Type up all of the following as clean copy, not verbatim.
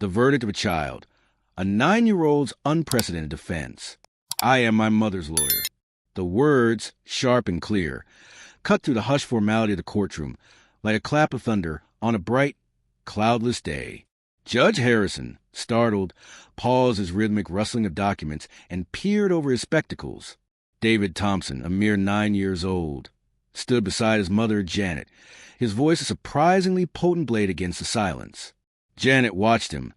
The verdict of a child. A 9-year-old's unprecedented defense. I am my mother's lawyer. The words, sharp and clear, cut through the hushed formality of the courtroom like a clap of thunder on a bright, cloudless day. Judge Harrison, startled, paused his rhythmic rustling of documents and peered over his spectacles. David Thompson, a mere 9 years old, stood beside his mother, Janet, his voice a surprisingly potent blade against the silence. Janet watched him,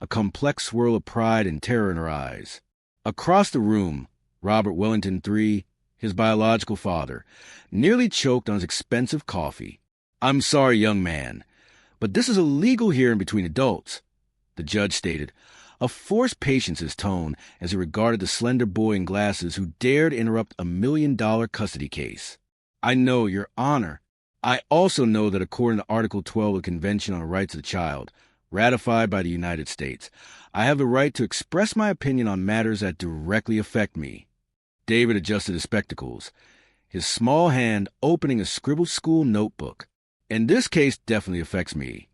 a complex swirl of pride and terror in her eyes. Across the room, Robert Wellington III, his biological father, nearly choked on his expensive coffee. "I'm sorry, young man, but this is a legal hearing between adults," the judge stated, a forced patience in his tone as he regarded the slender boy in glasses who dared interrupt a $1 million custody case. "I know, Your Honor. I also know that according to Article 12 of the Convention on the Rights of the Child, ratified by the United States, I have the right to express my opinion on matters that directly affect me." David adjusted his spectacles, his small hand opening a scribbled school notebook. "In this case definitely affects me."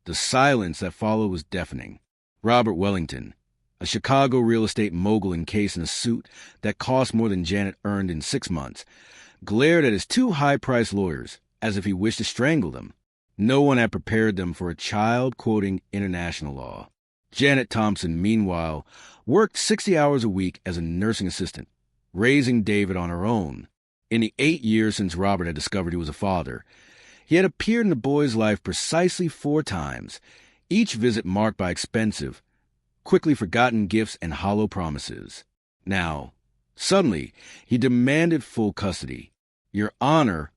The silence that followed was deafening. Robert Wellington, a Chicago real estate mogul encased in a suit that cost more than Janet earned in 6 months, glared at his 2 high-priced lawyers as if he wished to strangle them. No one had prepared them for a child quoting international law. Janet Thompson, meanwhile, worked 60 hours a week as a nursing assistant, raising David on her own. In the 8 years since Robert had discovered he was a father, he had appeared in the boy's life precisely 4 times, each visit marked by expensive, quickly forgotten gifts and hollow promises. Now, suddenly, he demanded full custody. "Your Honor,"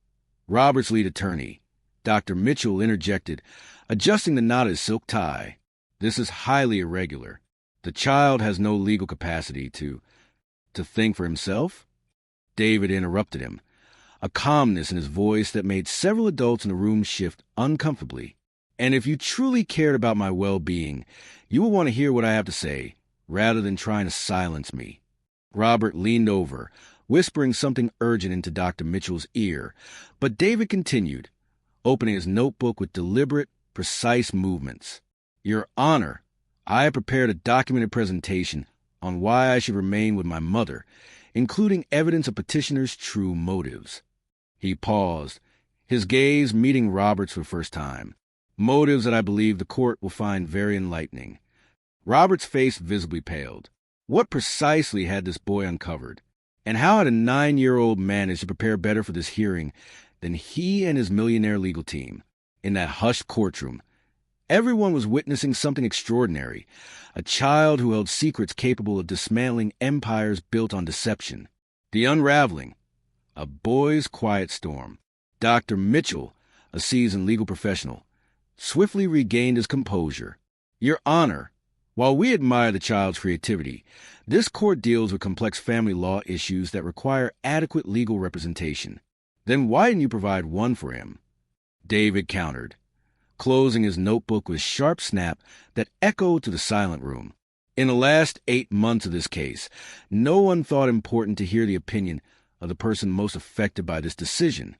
Robert's lead attorney, Dr. Mitchell, interjected, adjusting the knot of his silk tie. "This is highly irregular. The child has no legal capacity to think for himself." David interrupted him, a calmness in his voice that made several adults in the room shift uncomfortably. "And if you truly cared about my well-being, you will want to hear what I have to say, rather than trying to silence me." Robert leaned over, whispering something urgent into Dr. Mitchell's ear, but David continued, opening his notebook with deliberate, precise movements. "Your Honor, I have prepared a documented presentation on why I should remain with my mother, including evidence of petitioner's true motives." He paused, his gaze meeting Robert's for the first time. "Motives that I believe the court will find very enlightening." Robert's face visibly paled. What precisely had this boy uncovered? And how had a 9-year-old managed to prepare better for this hearing than he and his millionaire legal team? In that hushed courtroom, everyone was witnessing something extraordinary, a child who held secrets capable of dismantling empires built on deception. The unraveling, a boy's quiet storm. Dr. Mitchell, a seasoned legal professional, swiftly regained his composure. "Your Honor, while we admire the child's creativity, this court deals with complex family law issues that require adequate legal representation. Then why didn't you provide one for him?" David countered, closing his notebook with a sharp snap that echoed to the silent room. In the last 8 months of this case, no one thought important to hear the opinion of the person most affected by this decision.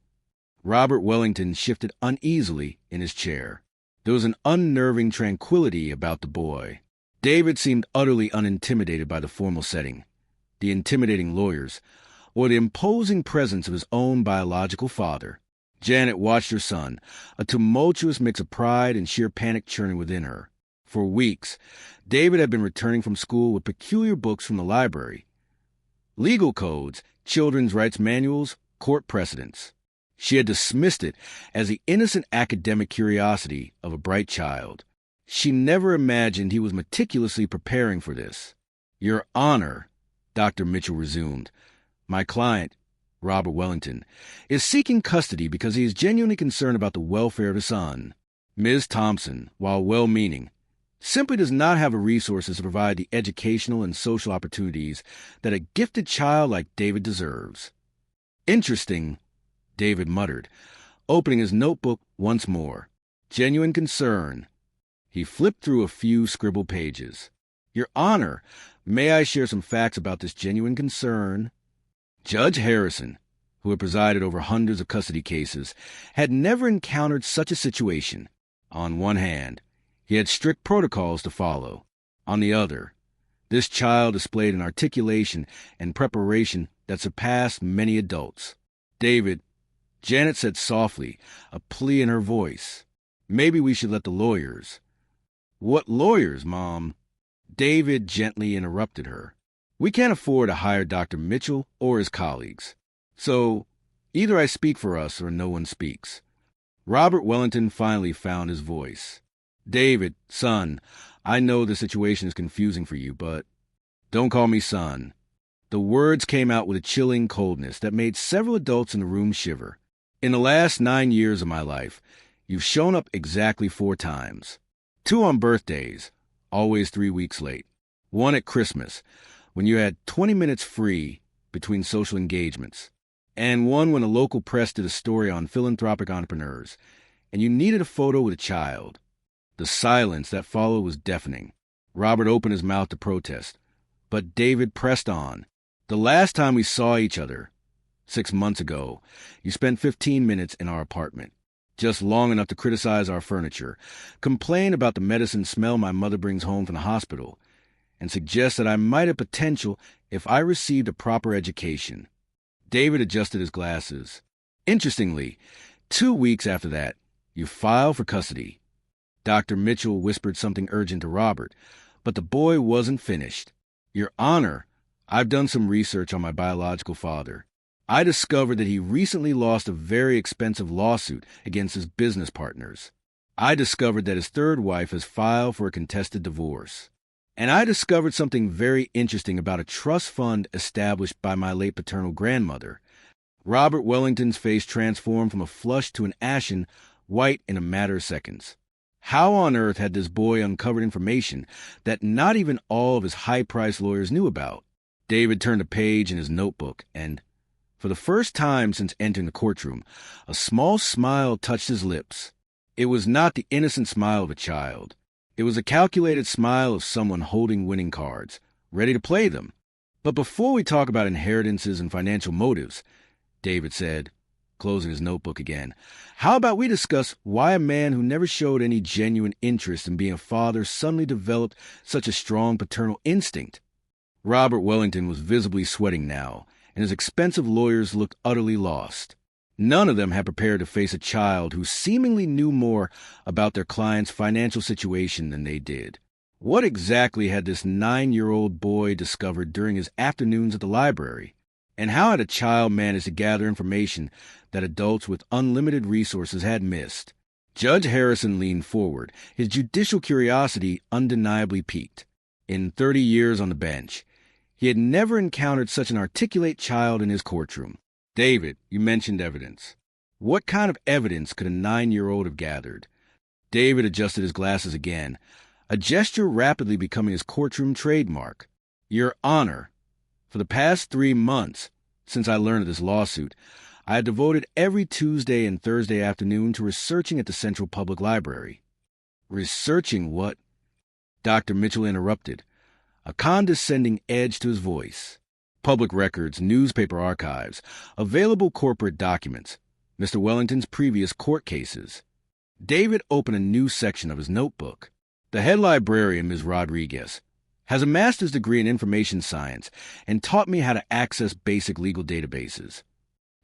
Robert Wellington shifted uneasily in his chair. There was an unnerving tranquility about the boy. David seemed utterly unintimidated by the formal setting, the intimidating lawyers, or the imposing presence of his own biological father. Janet watched her son, a tumultuous mix of pride and sheer panic churning within her. For weeks, David had been returning from school with peculiar books from the library. Legal codes, children's rights manuals, court precedents. She had dismissed it as the innocent academic curiosity of a bright child. She never imagined he was meticulously preparing for this. "Your Honor," Dr. Mitchell resumed, "my client, Robert Wellington, is seeking custody because he is genuinely concerned about the welfare of his son. Ms. Thompson, while well-meaning, simply does not have the resources to provide the educational and social opportunities that a gifted child like David deserves." "Interesting," David muttered, opening his notebook once more. "Genuine concern." He flipped through a few scribbled pages. "Your Honor, may I share some facts about this genuine concern?" Judge Harrison, who had presided over hundreds of custody cases, had never encountered such a situation. On one hand, He had strict protocols to follow. On the other, this child displayed an articulation and preparation that surpassed many adults. "David," Janet said softly, a plea in her voice. "Maybe we should let the lawyers." "What lawyers, Mom?" David gently interrupted her. "We can't afford to hire Dr. Mitchell or his colleagues. So, either I speak for us or no one speaks." Robert Wellington finally found his voice. "David, son, I know the situation is confusing for you, but..." "Don't call me son." The words came out with a chilling coldness that made several adults in the room shiver. "In the last 9 years of my life, you've shown up exactly 4 times. 2 on birthdays, always 3 weeks late. 1 at Christmas, when you had 20 minutes free between social engagements. And 1 when a local press did a story on philanthropic entrepreneurs, and you needed a photo with a child." The silence that followed was deafening. Robert opened his mouth to protest, but David pressed on. "The last time we saw each other, 6 months ago, you spent 15 minutes in our apartment, just long enough to criticize our furniture, complain about the medicine smell my mother brings home from the hospital, and suggest that I might have potential if I received a proper education." David adjusted his glasses. "Interestingly, 2 weeks after that, you filed for custody." Dr. Mitchell whispered something urgent to Robert, but the boy wasn't finished. "Your Honor, I've done some research on my biological father. I discovered that he recently lost a very expensive lawsuit against his business partners. I discovered that his 3rd wife has filed for a contested divorce. And I discovered something very interesting about a trust fund established by my late paternal grandmother." Robert Wellington's face transformed from a flush to an ashen white in a matter of seconds. How on earth had this boy uncovered information that not even all of his high-priced lawyers knew about? David turned a page in his notebook, and, for the first time since entering the courtroom, a small smile touched his lips. It was not the innocent smile of a child. It was a calculated smile of someone holding winning cards, ready to play them. "But before we talk about inheritances and financial motives," David said, closing his notebook again, "how about we discuss why a man who never showed any genuine interest in being a father suddenly developed such a strong paternal instinct?" Robert Wellington was visibly sweating now, and his expensive lawyers looked utterly lost. None of them had prepared to face a child who seemingly knew more about their client's financial situation than they did. What exactly had this 9-year-old boy discovered during his afternoons at the library? And how had a child managed to gather information that adults with unlimited resources had missed? Judge Harrison leaned forward, his judicial curiosity undeniably piqued. In 30 years on the bench, he had never encountered such an articulate child in his courtroom. "David, you mentioned evidence. What kind of evidence could a 9-year-old have gathered?" David adjusted his glasses again, a gesture rapidly becoming his courtroom trademark. "Your Honor, for the past 3 months, since I learned of this lawsuit, I had devoted every Tuesday and Thursday afternoon to researching at the Central Public Library." "Researching what?" Dr. Mitchell interrupted, a condescending edge to his voice. "Public records, newspaper archives, available corporate documents, Mr. Wellington's previous court cases." David opened a new section of his notebook. "The head librarian, Ms. Rodriguez, has a master's degree in information science and taught me how to access basic legal databases."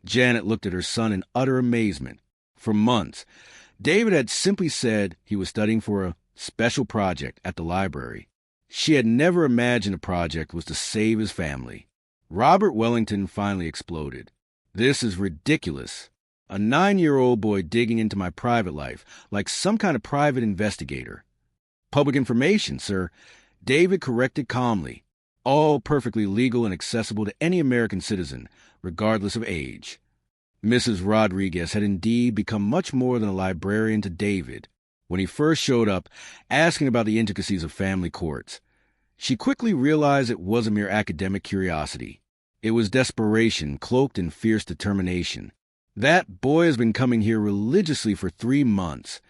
Janet looked at her son in utter amazement. For months, David had simply said he was studying for a special project at the library. She had never imagined the project was to save his family. Robert Wellington finally exploded. "This is ridiculous. A 9-year-old boy digging into my private life like some kind of private investigator." "Public information, sir," David corrected calmly. "All perfectly legal and accessible to any American citizen, regardless of age." Mrs. Rodriguez had indeed become much more than a librarian to David. When he first showed up, asking about the intricacies of family courts, she quickly realized it wasn't mere academic curiosity. It was desperation cloaked in fierce determination. "That boy has been coming here religiously for 3 months,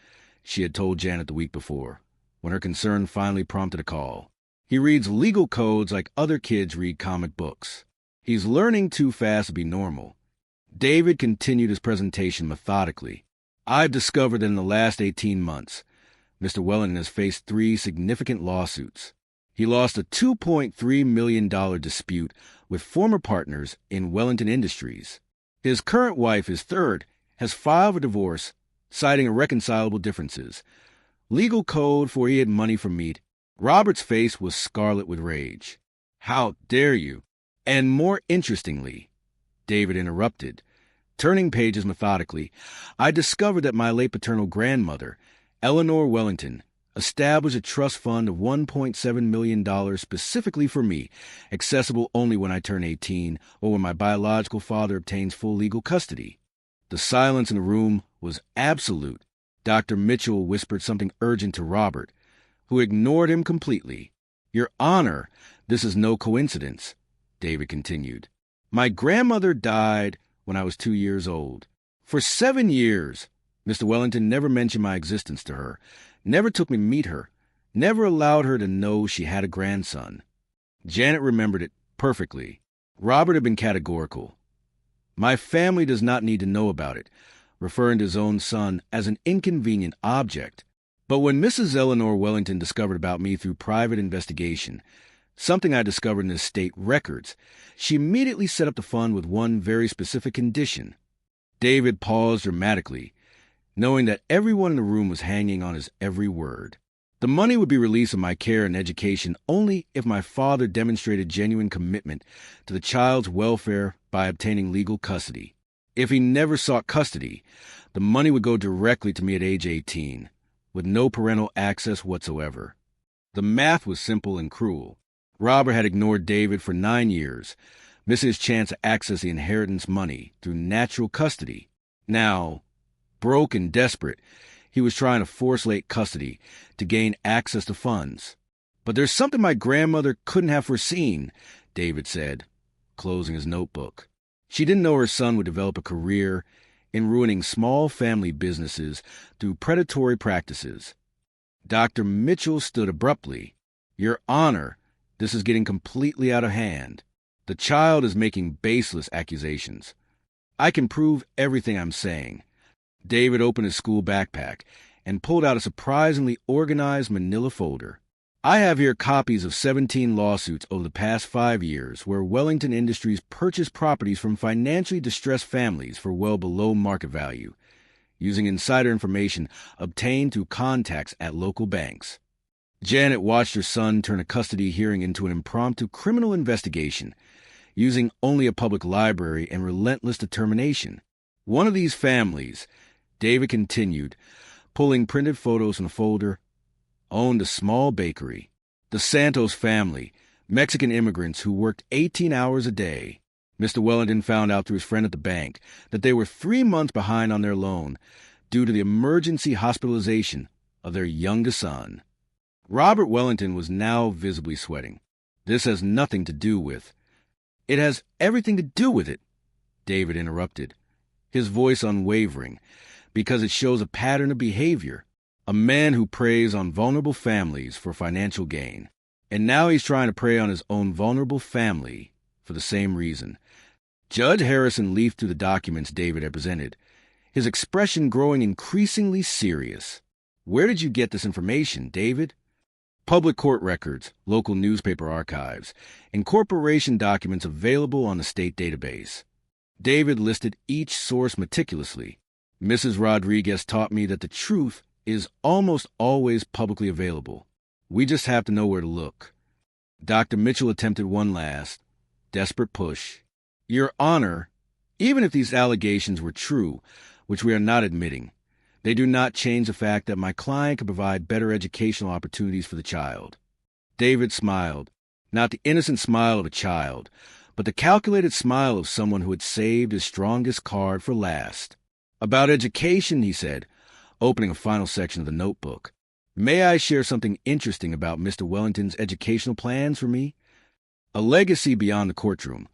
she had told Janet the week before, when her concern finally prompted a call. "He reads legal codes like other kids read comic books. He's learning too fast to be normal." David continued his presentation methodically. "I've discovered that in the last 18 months, Mr. Wellington has faced 3 significant lawsuits. He lost a $2.3 million dispute with former partners in Wellington Industries. His current wife, his third, has filed a divorce, citing irreconcilable differences. Legal code for he had money from meat. Robert's face was scarlet with rage. "How dare you?" "And more interestingly," David interrupted, turning pages methodically, "I discovered that my late paternal grandmother, Eleanor Wellington, established a trust fund of $1.7 million specifically for me, accessible only when I turn 18 or when my biological father obtains full legal custody." The silence in the room was absolute. Dr. Mitchell whispered something urgent to Robert, who ignored him completely. "Your Honor, this is no coincidence," David continued. "My grandmother died when I was 2 years old. For 7 years, Mr. Wellington never mentioned my existence to her, never took me to meet her, never allowed her to know she had a grandson." Janet remembered it perfectly. Robert had been categorical. "My family does not need to know about it," referring to his own son as an inconvenient object. "But when Mrs. Eleanor Wellington discovered about me through private investigation, something I discovered in the state records, she immediately set up the fund with one very specific condition." David paused dramatically, knowing that everyone in the room was hanging on his every word. "The money would be released of my care and education only if my father demonstrated genuine commitment to the child's welfare by obtaining legal custody. If he never sought custody, the money would go directly to me at age 18, with no parental access whatsoever." The math was simple and cruel. Robert had ignored David for 9 years, missing his chance to access the inheritance money through natural custody. Now, broke and desperate, he was trying to force late custody to gain access to funds. "But there's something my grandmother couldn't have foreseen," David said, closing his notebook. "She didn't know her son would develop a career in ruining small family businesses through predatory practices." Dr. Mitchell stood abruptly. "Your Honor, this is getting completely out of hand. The child is making baseless accusations. I can prove everything I'm saying." David opened his school backpack and pulled out a surprisingly organized manila folder. "I have here copies of 17 lawsuits over the past 5 years where Wellington Industries purchased properties from financially distressed families for well below market value, using insider information obtained through contacts at local banks." Janet watched her son turn a custody hearing into an impromptu criminal investigation, using only a public library and relentless determination. "One of these families," David continued, pulling printed photos from the folder, "owned a small bakery. The Santos family, Mexican immigrants who worked 18 hours a day. Mr. Wellington found out through his friend at the bank that they were 3 months behind on their loan due to the emergency hospitalization of their youngest son." Robert Wellington was now visibly sweating. "This has nothing to do with—" "It has everything to do with it," David interrupted, his voice unwavering, "because it shows a pattern of behavior. A man who preys on vulnerable families for financial gain. And now he's trying to prey on his own vulnerable family for the same reason." Judge Harrison leafed through the documents David had presented, his expression growing increasingly serious. "Where did you get this information, David?" "Public court records, local newspaper archives, and corporation documents available on the state database." David listed each source meticulously. "Mrs. Rodriguez taught me that the truth is almost always publicly available. We just have to know where to look." Dr. Mitchell attempted one last, desperate push. "Your Honor, even if these allegations were true, which we are not admitting, they do not change the fact that my client can provide better educational opportunities for the child." David smiled, not the innocent smile of a child, but the calculated smile of someone who had saved his strongest card for last. "About education," he said, opening a final section of the notebook. "May I share something interesting about Mr. Wellington's educational plans for me? A legacy beyond the courtroom,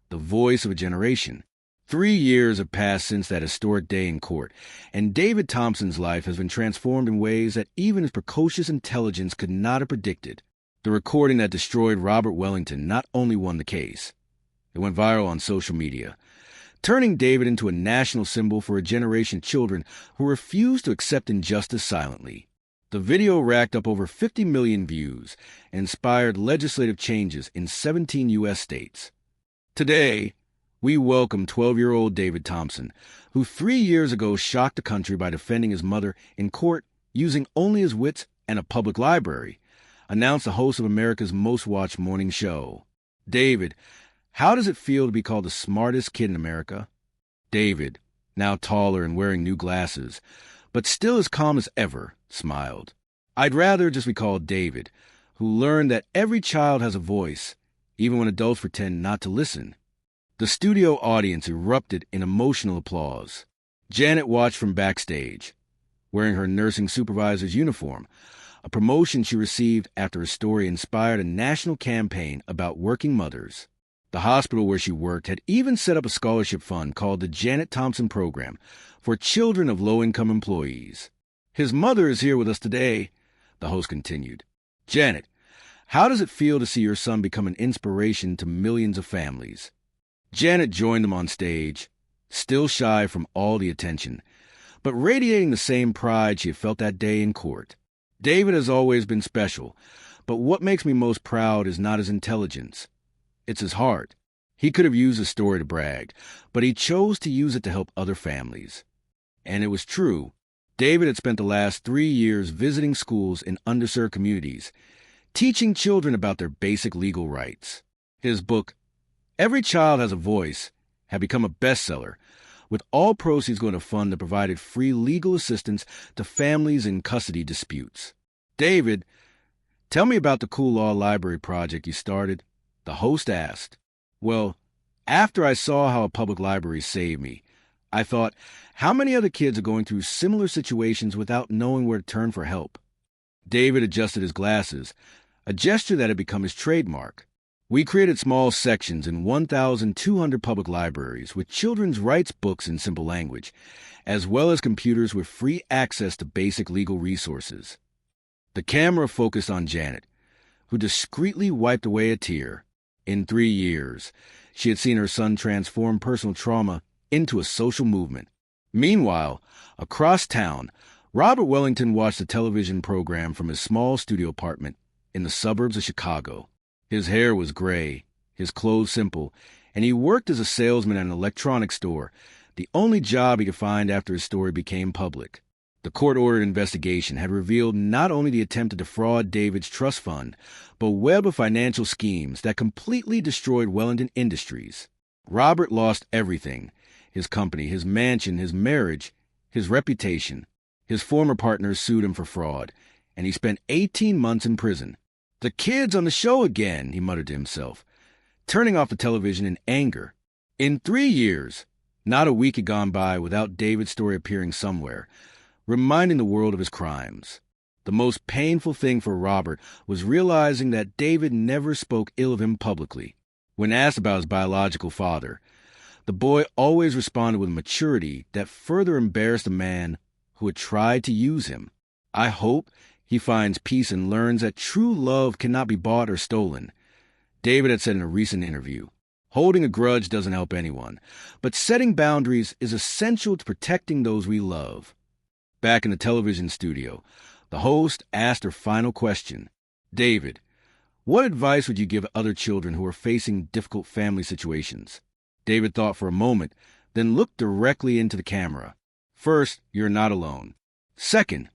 the voice of a generation. 3 years have passed since that historic day in court, and David Thompson's life has been transformed in ways that even his precocious intelligence could not have predicted. The recording that destroyed Robert Wellington not only won the case, it went viral on social media, turning David into a national symbol for a generation of children who refuse to accept injustice silently. The video racked up over 50 million views and inspired legislative changes in 17 U.S. states. Today, we welcome 12-year-old David Thompson, who 3 years ago shocked the country by defending his mother in court using only his wits and a public library, announced the host of America's most watched morning show. David, how does it feel to be called the smartest kid in America? David, now taller and wearing new glasses, but still as calm as ever, smiled. I'd rather just be called David, who learned that every child has a voice, even when adults pretend not to listen. The studio audience erupted in emotional applause. Janet watched from backstage, wearing her nursing supervisor's uniform, a promotion she received after her story inspired a national campaign about working mothers. The hospital where she worked had even set up a scholarship fund called the Janet Thompson Program for children of low-income employees. His mother is here with us today, the host continued. Janet, how does it feel to see your son become an inspiration to millions of families? Janet joined them on stage, still shy from all the attention, but radiating the same pride she had felt that day in court. David has always been special, but what makes me most proud is not his intelligence. It's his heart. He could have used his story to brag, but he chose to use it to help other families. And it was true. David had spent the last 3 years visiting schools in underserved communities, teaching children about their basic legal rights. His book, Every Child Has a Voice, had become a bestseller, with all proceeds going to fund that provided free legal assistance to families in custody disputes. David, tell me about the cool law library project you started, the host asked. Well, after I saw how a public library saved me, I thought, how many other kids are going through similar situations without knowing where to turn for help? David adjusted his glasses, a gesture that had become his trademark. We created small sections in 1,200 public libraries with children's rights books in simple language, as well as computers with free access to basic legal resources. The camera focused on Janet, who discreetly wiped away a tear. In 3 years, she had seen her son transform personal trauma into a social movement. Meanwhile, across town, Robert Wellington watched a television program from his small studio apartment in the suburbs of Chicago. His hair was gray, his clothes simple, and he worked as a salesman at an electronics store, the only job he could find after his story became public. The court-ordered investigation had revealed not only the attempt to defraud David's trust fund, but a web of financial schemes that completely destroyed Wellington Industries. Robert lost everything: his company, his mansion, his marriage, his reputation. His former partners sued him for fraud, and he spent 18 months in prison. The kids on the show again, he muttered to himself, turning off the television in anger. In 3 years, not a week had gone by without David's story appearing somewhere, reminding the world of his crimes. The most painful thing for Robert was realizing that David never spoke ill of him publicly. When asked about his biological father, the boy always responded with maturity that further embarrassed the man who had tried to use him. I hope he finds peace and learns that true love cannot be bought or stolen, David had said in a recent interview. Holding a grudge doesn't help anyone, but setting boundaries is essential to protecting those we love. Back in the television studio, the host asked her final question. David, what advice would you give other children who are facing difficult family situations? David thought for a moment, then looked directly into the camera. First, you're not alone. Second,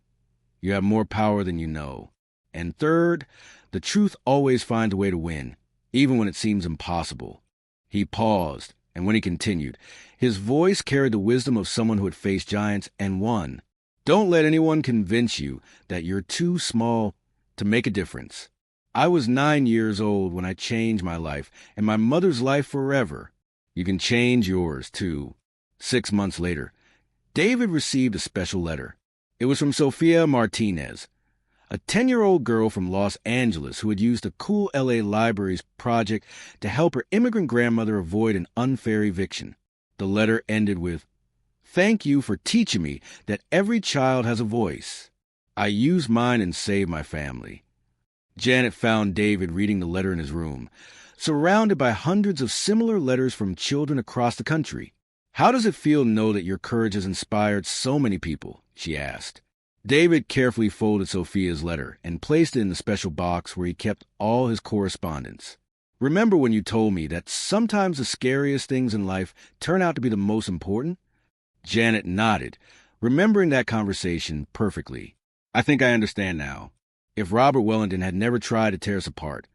you have more power than you know. And third, the truth always finds a way to win, even when it seems impossible. He paused, and when he continued, his voice carried the wisdom of someone who had faced giants and won. Don't let anyone convince you that you're too small to make a difference. I was 9 years old when I changed my life, and my mother's life forever. You can change yours, too. 6 months later, David received a special letter. It was from Sofia Martinez, a 10-year-old girl from Los Angeles who had used the Cool LA Libraries project to help her immigrant grandmother avoid an unfair eviction. The letter ended with, "Thank you for teaching me that every child has a voice. I used mine and saved my family." Janet found David reading the letter in his room, surrounded by hundreds of similar letters from children across the country. "How does it feel to know that your courage has inspired so many people?" she asked. David carefully folded Sophia's letter and placed it in the special box where he kept all his correspondence. Remember when you told me that sometimes the scariest things in life turn out to be the most important? Janet nodded, remembering that conversation perfectly. I think I understand now. If Robert Wellington had never tried to tear us apart,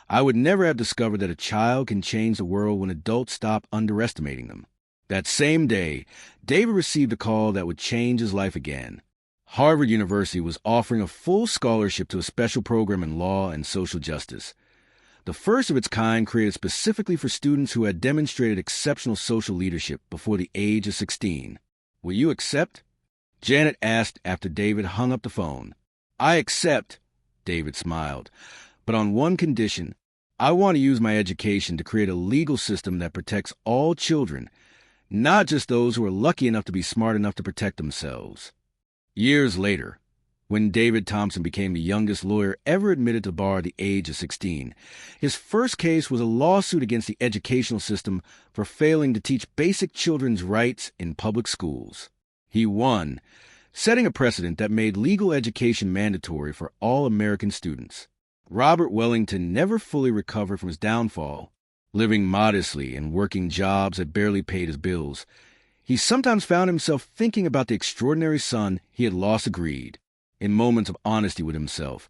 I would never have discovered that a child can change the world when adults stop underestimating them. That same day, David received a call that would change his life again. Harvard University was offering a full scholarship to a special program in law and social justice. The first of its kind created specifically for students who had demonstrated exceptional social leadership before the age of 16. Will you accept? Janet asked after David hung up the phone. I accept, David smiled, but on one condition. I want to use my education to create a legal system that protects all children, not just those who are lucky enough to be smart enough to protect themselves. Years later, when David Thompson became the youngest lawyer ever admitted to bar at the age of 16, his first case was a lawsuit against the educational system for failing to teach basic children's rights in public schools. He won, setting a precedent that made legal education mandatory for all American students. Robert Wellington never fully recovered from his downfall, living modestly and working jobs that barely paid his bills. He sometimes found himself thinking about the extraordinary son he had lost to greed. In moments of honesty with himself,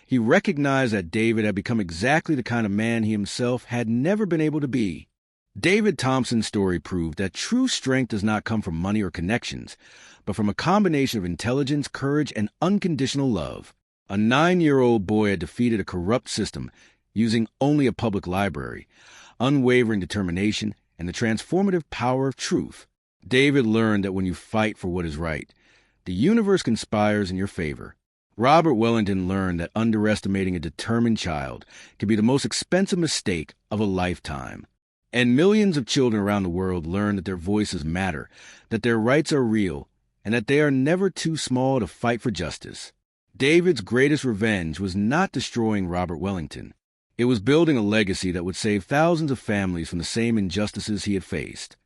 he recognized that David had become exactly the kind of man he himself had never been able to be. David Thompson's story proved that true strength does not come from money or connections, but from a combination of intelligence, courage, and unconditional love. A 9-year-old boy had defeated a corrupt system using only a public library, unwavering determination, and the transformative power of truth. David learned that when you fight for what is right, the universe conspires in your favor. Robert Wellington learned that underestimating a determined child can be the most expensive mistake of a lifetime. And millions of children around the world learn that their voices matter, that their rights are real, and that they are never too small to fight for justice. David's greatest revenge was not destroying Robert Wellington. It was building a legacy that would save thousands of families from the same injustices he had faced.